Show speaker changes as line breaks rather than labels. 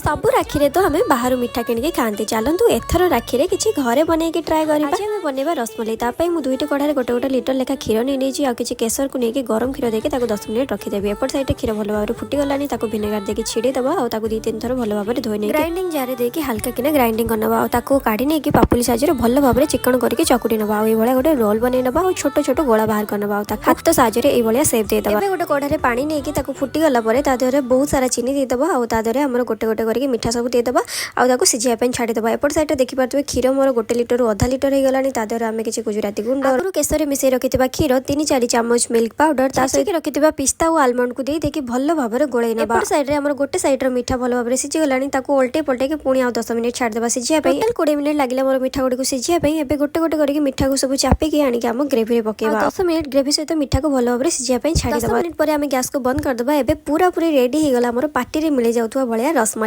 सबु राखी तो हमें बाहर मिठा किणिकी खाते चलतु एथर राखी किसी घरे बनईकी ट्राए करवा बनवा रसमलाई तापाई मुझे 2टी कढ़ाई गोटे गोटे लिटर लेखा क्षीर नहीं आ किसी केसर को लेकिन गरम क्षीर देके 10 मिनट रखीदेवी एपट साइड क्षीर भल भाव फुटीगला भिनेगार देके छिड़ेदबा और 2-3 थर भल भाव धोई नहीं ग्राइंडिंग जार देके हल्का किना ग्राइंडिंग करना और काढ़ी नहीं पापुली साइज भल भाव चिकन करके चकुटी नवा ये गोटे रोल बन नवा और छोट छोट गोला बाहर करना हाथ साइज ये सेप देदेबा गोटे कढ़ाई पानी नहीं फुटीगला बहुत सारा चीनी देदेबा और आमर गोटे गोटे करके मिठा सब देदेबा आउ सीझाई छाड़ीदेबा एपट साइड देखिपे क्षीर मोर 1 लिटर अधा लिटर हो गलानी आम किसी गुजराती गुंड और केसर मिसई रखि क्षीर 3-4 चामच मिल्क पाउडर सहित रखि पिस्ता और आलमंड को देखिए भल भाव गोल नवा साइड में गोटे साइड मिठा भल भाव सीझीगला उल्टे पल्टे पुणी 10 मिनट छाड़देबा सीझाई 20 मिनट लगे मोर मिठा गुड़ी को सीझाई गोटे गोटे करके मिठा को सब चापिकी आनिक आम ग्रेवी पकेबा 10 मिनट ग्रेवी सहित मिठा को भल भाव सीझाई छाड़ीदेबा 10 मिनट पर आम गैस को बंद करदेबा पूरा पूरी रेडी हो गला पार्टी में मिल जाऊा भाया रसमलाई।